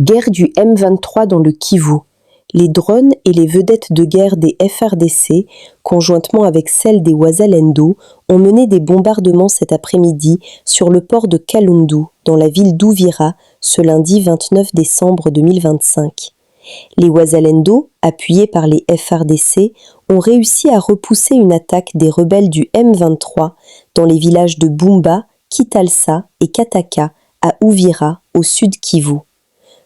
Guerre du M23 dans le Kivu. Les drones et les vedettes de guerre des FARDC, conjointement avec celles des Wazalendo, ont mené des bombardements cet après-midi sur le port de Kalundu, dans la ville d'Uvira, ce lundi 29 décembre 2025. Les Wazalendo, appuyés par les FARDC, ont réussi à repousser une attaque des rebelles du M23 dans les villages de Bumba, Kitalsa et Kataka, à Uvira, au sud Kivu.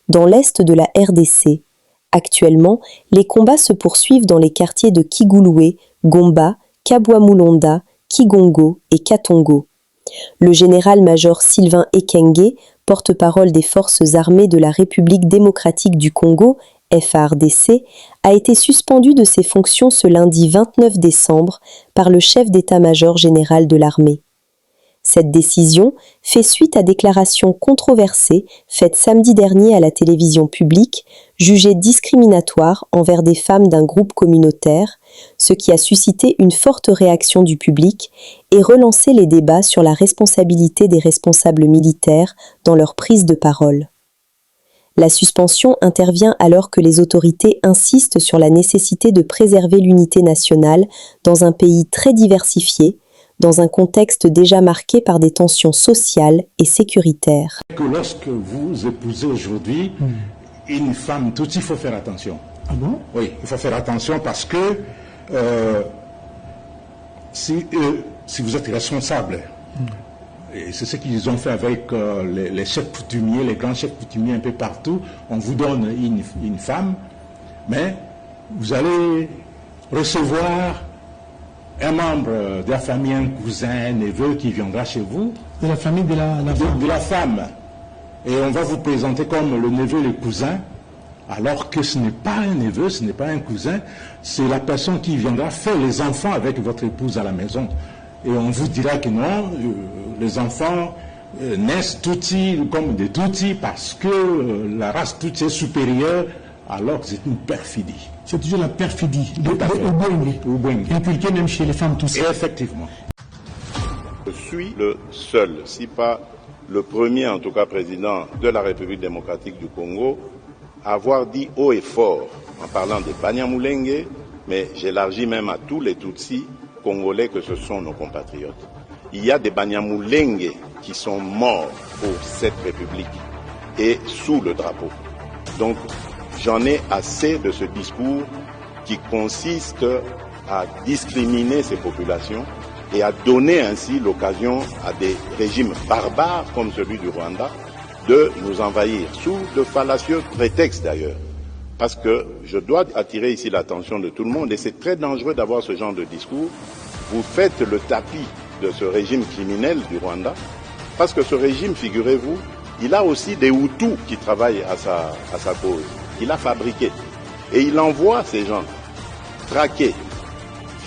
Dans l'est de la RDC. Actuellement, les combats se poursuivent dans les quartiers de Kigouloué, Gomba, Kabwamulonda, Kigongo et Katongo. Le général-major Sylvain Ekenge, porte-parole des forces armées de la République démocratique du Congo, FARDC, a été suspendu de ses fonctions ce lundi 29 décembre par le chef d'état-major général de l'armée. Cette décision fait suite à déclarations controversées faites samedi dernier à la télévision publique, jugées discriminatoires envers des femmes d'un groupe communautaire, ce qui a suscité une forte réaction du public et relancé les débats sur la responsabilité des responsables militaires dans leur prise de parole. La suspension intervient alors que les autorités insistent sur la nécessité de préserver l'unité nationale dans un pays très diversifié, dans un contexte déjà marqué par des tensions sociales et sécuritaires. Que lorsque vous épousez aujourd'hui une femme Tutsi, il faut faire attention. Ah bon? Oui, il faut faire attention parce que si vous êtes responsable, et c'est ce qu'ils ont fait avec les chefs coutumiers, les grands chefs coutumiers un peu partout, on vous donne une femme, mais vous allez recevoir un membre de la famille, un cousin, un neveu qui viendra chez vous. De la famille de la femme. De la femme. Et on va vous présenter comme le neveu, le cousin, alors que ce n'est pas un neveu, ce n'est pas un cousin, c'est la personne qui viendra faire les enfants avec votre épouse à la maison. Et on vous dira que non, les enfants naissent Tutsi comme des Tutsi parce que la race Tutsi est supérieure, alors que c'est une perfidie. C'est toujours la perfidie, inculquée même chez les femmes Tutsi. Effectivement. Je suis le seul, si pas le premier en tout cas président de la République démocratique du Congo, à avoir dit haut et fort, en parlant des Banyamulenge, mais j'élargis même à tous les Tutsis congolais que ce sont nos compatriotes. Il y a des Banyamulenge qui sont morts pour cette République et sous le drapeau. Donc, j'en ai assez de ce discours qui consiste à discriminer ces populations et à donner ainsi l'occasion à des régimes barbares comme celui du Rwanda de nous envahir, sous de fallacieux prétextes d'ailleurs. Parce que je dois attirer ici l'attention de tout le monde et c'est très dangereux d'avoir ce genre de discours. Vous faites le tapis de ce régime criminel du Rwanda parce que ce régime, figurez-vous, il a aussi des Hutus qui travaillent à sa cause. Il a fabriqué. Et il envoie ces gens traquer,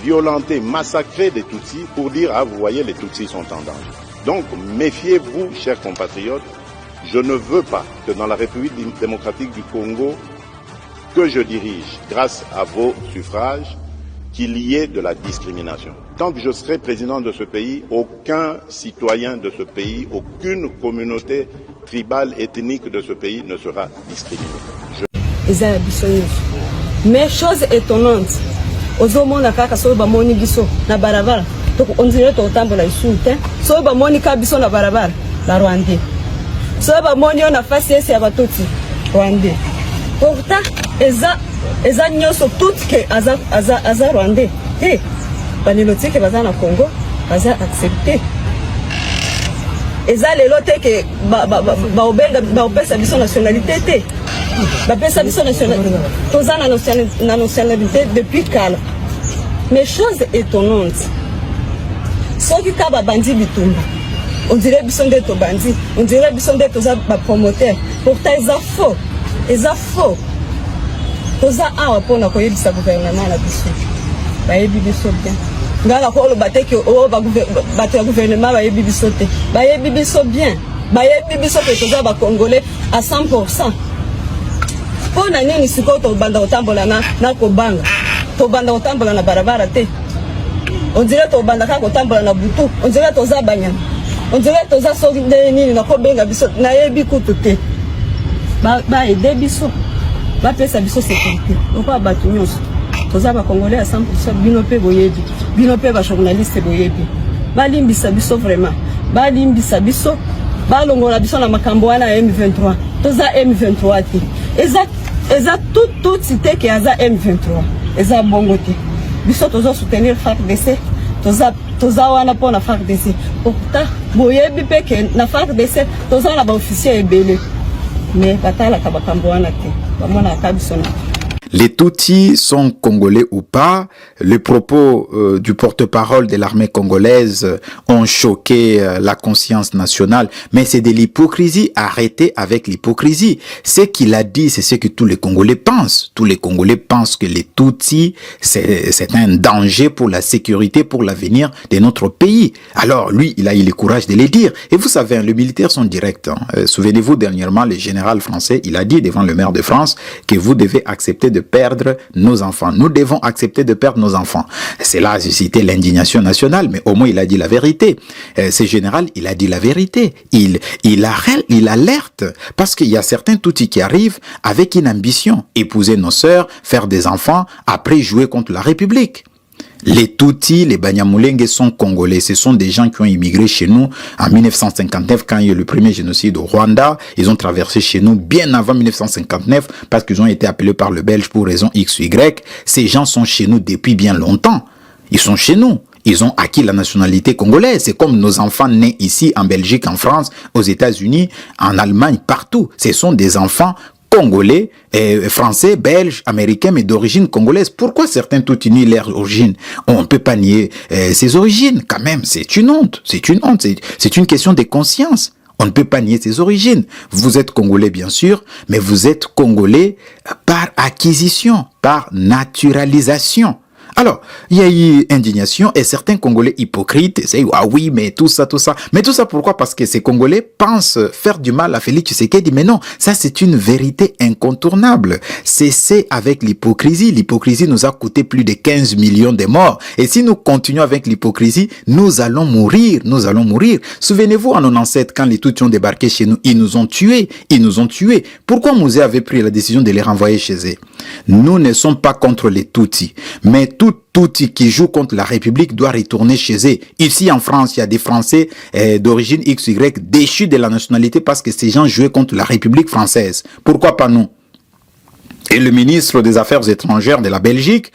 violenter, massacrer des Tutsis pour dire « Ah, vous voyez, les Tutsis sont en danger ». Donc, méfiez-vous, chers compatriotes, je ne veux pas que dans la République démocratique du Congo, que je dirige, grâce à vos suffrages, qu'il y ait de la discrimination. Tant que je serai président de ce pays, aucun citoyen de ce pays, aucune communauté tribale, ethnique de ce pays ne sera discriminé. Mais chose étonnante, ozomona kaka so ba moni biso na barabara to onzire to tambola isute so ba moni ka biso na barabara la Rwanda so ba moni ona fasi ese ya batutsi Rwanda pourtant eza nyoso tout que aza Rwanda baniloti ke baza na Congo baza accepter eza lelo te ke ba obenga ba opesa biso nationalité te bapesa biso nationalité toza na nationalité depuis kala. Mais chose étonnante, soki ka babandi bitumba on dirait biso nde to bandi, on dirait biso nde toza ba promoteur, pourtant eza faux toza awa pona koyebisa gouvernement na biso bayebi biso bien ngala ko oloba te ke bato ya gouvernement bayebi biso te bayebi biso bien bayebi biso ke toza ba congolais à 100%. Pona nini siko to banda otambola na kobanga to banda otambola na barabara te on dirait to banda ka otambola na butu on dirait toza banyama on dirait toza so nini na kobenga biso na yebi kutu te baede biso bapesa biso sécurité lokola bato nyonso toza bacongolais à 100%, bino mpe boyebi, bino mpe bajournaliste boyebi, balimbisa biso vraiment, balimbisa biso balongola biso na makambo wana ya M23. Toza M23 te, eza tout cité ke aza M23, eza bongo te. Biso toza soutenir FARDC, toza wana po na FARDC. Pourtant boyebi pe ke na FARDC toza na ba officier ebele, mais batala ka makambo wana te, bamona ka biso na. Les Tutsis sont congolais ou pas, les propos du porte-parole de l'armée congolaise ont choqué la conscience nationale, mais c'est de l'hypocrisie. Arrêtez avec l'hypocrisie. Ce qu'il a dit, c'est ce que tous les Congolais pensent. Tous les Congolais pensent que les Tutsis, c'est un danger pour la sécurité, pour l'avenir de notre pays. Alors lui, il a eu le courage de les dire. Et vous savez, les militaires sont directs. Souvenez-vous, dernièrement, le général français, il a dit devant le maire de France que vous devez accepter de perdre nos enfants. Nous devons accepter de perdre nos enfants. Cela a suscité l'indignation nationale, mais au moins il a dit la vérité. Ce général, il a dit la vérité. Il alerte, parce qu'il y a certains Tutsis qui arrivent avec une ambition, épouser nos sœurs, faire des enfants, après jouer contre la République. Les Tutsis, les Banyamulenge sont congolais. Ce sont des gens qui ont immigré chez nous en 1959 quand il y a eu le premier génocide au Rwanda. Ils ont traversé chez nous bien avant 1959 parce qu'ils ont été appelés par le Belge pour raison X ou Y. Ces gens sont chez nous depuis bien longtemps. Ils sont chez nous. Ils ont acquis la nationalité congolaise. C'est comme nos enfants nés ici en Belgique, en France, aux États-Unis, en Allemagne, partout. Ce sont des enfants congolais, français, belges, américains, mais d'origine congolaise. Pourquoi certains Tutsis nient leur origine? On ne peut pas nier ses origines, quand même. C'est une honte. C'est une honte. C'est une question de conscience. On ne peut pas nier ses origines. Vous êtes congolais, bien sûr, mais vous êtes congolais par acquisition, par naturalisation. Alors, il y a eu indignation et certains Congolais hypocrites disent « Ah oui, mais tout ça. » Mais tout ça, pourquoi? Parce que ces Congolais pensent faire du mal à Félix Tshisekedi. Mais non, ça c'est une vérité incontournable. Cessez avec l'hypocrisie. L'hypocrisie nous a coûté plus de 15 millions de morts. Et si nous continuons avec l'hypocrisie, nous allons mourir. Nous allons mourir. Souvenez-vous, en 97, quand les Tutsis ont débarqué chez nous, ils nous ont tués. Ils nous ont tués. Pourquoi Mouzé avait pris la décision de les renvoyer chez eux? Nous ne sommes pas contre les Tutsis, mais tout Tutsi qui joue contre la République doit retourner chez eux. Ici en France, il y a des Français d'origine XY déchus de la nationalité parce que ces gens jouaient contre la République française. Pourquoi pas nous? Et le ministre des Affaires étrangères de la Belgique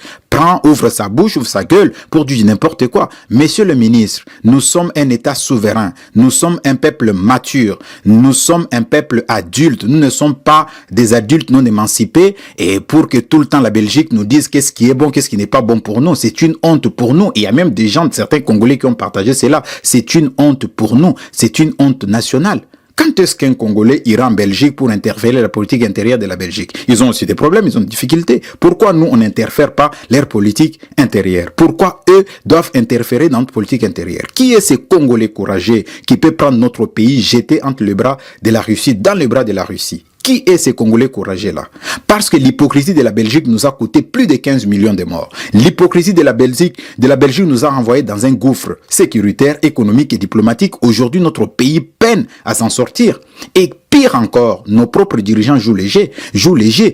ouvre sa bouche, ouvre sa gueule pour dire n'importe quoi. Monsieur le ministre, nous sommes un État souverain. Nous sommes un peuple mature. Nous sommes un peuple adulte. Nous ne sommes pas des adultes non émancipés. Et pour que tout le temps la Belgique nous dise qu'est-ce qui est bon, qu'est-ce qui n'est pas bon pour nous, c'est une honte pour nous. Il y a même des gens, certains Congolais qui ont partagé cela. C'est une honte pour nous. C'est une honte nationale. Quand est-ce qu'un Congolais ira en Belgique pour interférer la politique intérieure de la Belgique? Ils ont aussi des problèmes, ils ont des difficultés. Pourquoi nous, on n'interfère pas leur politique intérieure? Pourquoi eux doivent interférer dans notre politique intérieure? Qui est ce Congolais courageux qui peut prendre notre pays, jeter entre les bras de la Russie, dans les bras de la Russie? Qui est ce Congolais courageux-là? Parce que l'hypocrisie de la Belgique nous a coûté plus de 15 millions de morts. L'hypocrisie de la Belgique nous a renvoyés dans un gouffre sécuritaire, économique et diplomatique. Aujourd'hui, notre pays peine à s'en sortir. Et pire encore, nos propres dirigeants jouent léger,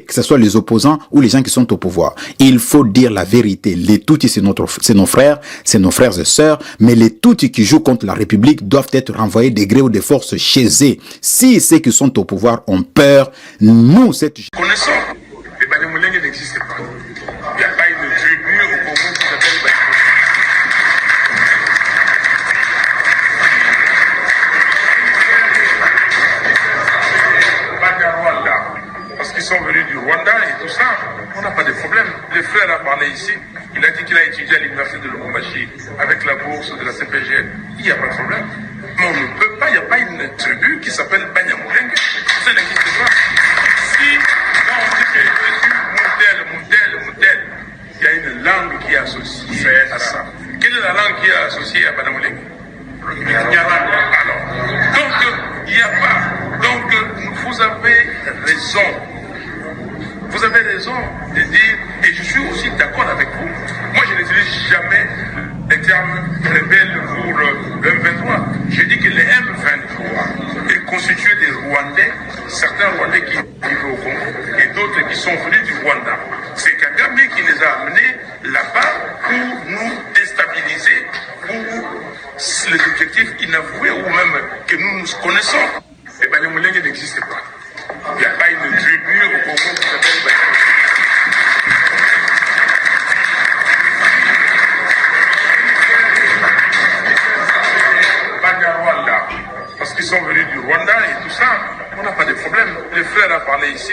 que ce soit les opposants ou les gens qui sont au pouvoir. Il faut dire la vérité. Les Tutsis, c'est nos frères et sœurs, mais les Tutsis qui jouent contre la République doivent être renvoyés de gré ou de force chez eux. Si ceux qui sont au pouvoir ont peur, nous, cette... Connaissons, les Banyamulenge n'existent pas. Il n'y a pas une tribu au Congo qui s'appelle Banyamulenge. Parce qu'ils sont venus du Rwanda et tout ça, on n'a pas de problème. Le frère a parlé ici, il a dit qu'il a étudié à l'université de Lubumbashi avec la bourse de la CPG. Il n'y a pas de problème. Mais on ne peut pas, il n'y a pas une tribu qui s'appelle Banyamulenge. Ça n'existe pas. Si, quand on dit que je suis Moutel, il y a une langue qui est associée à ça. Quelle est la langue qui est associée à Banyamulenge? Alors, donc, il n'y a pas. Donc, vous avez raison. Vous avez raison de dire, et je suis aussi d'accord avec vous. Moi, je n'utilise jamais les termes terme rebelle pour le M23. Je dis que le M23 est constitué des Rwandais, certains Rwandais qui vivent au Congo et d'autres qui sont venus du Rwanda. C'est Kagame qui les a amenés là-bas pour nous déstabiliser, pour les objectifs inavoués ou même que nous connaissons. Et Banyamulenge n'existe pas. Il n'y a pas une tribu au Congo qui s'appelle Banyamulenge. Parce qu'ils sont venus du Rwanda et tout ça, on n'a pas de problème. Le frère a parlé ici.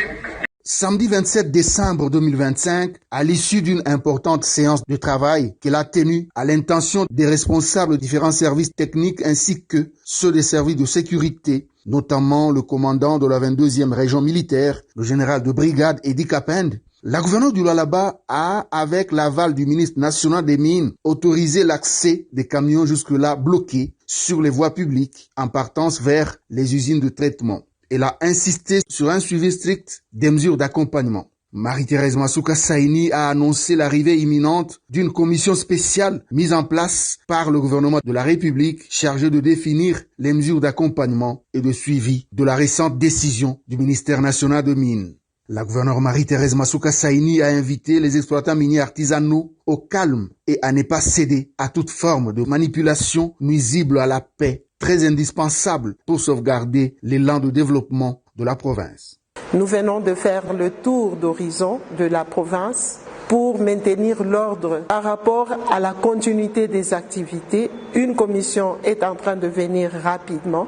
Samedi 27 décembre 2025, à l'issue d'une importante séance de travail qu'il a tenue à l'intention des responsables de différents services techniques ainsi que ceux des services de sécurité, notamment le commandant de la 22e région militaire, le général de brigade Edi Kapend, la gouverneure du Lualaba a, avec l'aval du ministre national des Mines, autorisé l'accès des camions jusque-là bloqués sur les voies publiques en partance vers les usines de traitement. Elle a insisté sur un suivi strict des mesures d'accompagnement. Marie-Thérèse Masuka Saini a annoncé l'arrivée imminente d'une commission spéciale mise en place par le gouvernement de la République chargée de définir les mesures d'accompagnement et de suivi de la récente décision du ministère national des Mines. La gouverneure Marie-Thérèse Masuka Saini a invité les exploitants miniers artisanaux au calme et à ne pas céder à toute forme de manipulation nuisible à la paix, très indispensable pour sauvegarder l'élan de développement de la province. Nous venons de faire le tour d'horizon de la province pour maintenir l'ordre par rapport à la continuité des activités. Une commission est en train de venir rapidement.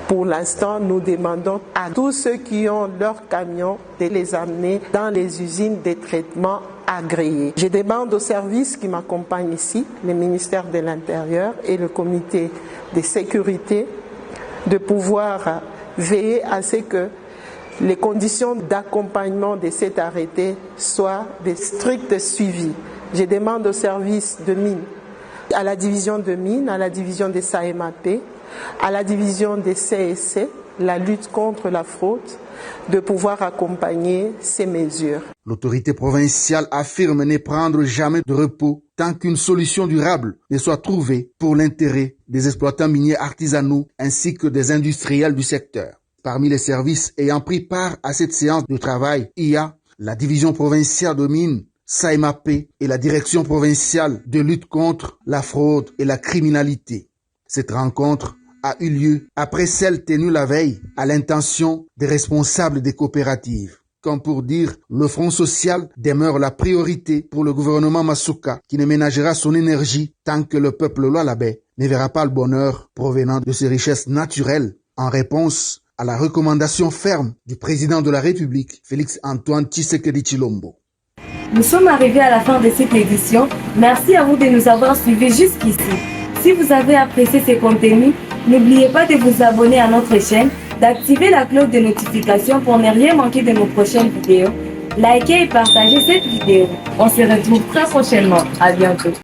Pour l'instant, nous demandons à tous ceux qui ont leurs camions de les amener dans les usines de traitement agréées. Je demande aux services qui m'accompagnent ici, le ministère de l'Intérieur et le comité de sécurité, de pouvoir veiller à ce que les conditions d'accompagnement de cet arrêté soient de strict suivi. Je demande aux services de mines, à la division de mines, à la division des SAEMAP, à la division des CSC, la lutte contre la fraude, de pouvoir accompagner ces mesures. L'autorité provinciale affirme ne prendre jamais de repos tant qu'une solution durable ne soit trouvée pour l'intérêt des exploitants miniers artisanaux ainsi que des industriels du secteur. Parmi les services ayant pris part à cette séance de travail, il y a la division provinciale de mines, SAEMAP et la direction provinciale de lutte contre la fraude et la criminalité. Cette rencontre a eu lieu après celle tenue la veille à l'intention des responsables des coopératives. Comme pour dire, le front social demeure la priorité pour le gouvernement Masuka qui ne ménagera son énergie tant que le peuple lualabais ne verra pas le bonheur provenant de ses richesses naturelles en réponse à la recommandation ferme du président de la République, Félix Antoine Tshisekedi Tshilombo. Nous sommes arrivés à la fin de cette édition. Merci à vous de nous avoir suivis jusqu'ici. Si vous avez apprécié ces contenus, n'oubliez pas de vous abonner à notre chaîne, d'activer la cloche de notification pour ne rien manquer de nos prochaines vidéos. Likez et partagez cette vidéo. On se retrouve très prochainement. À bientôt.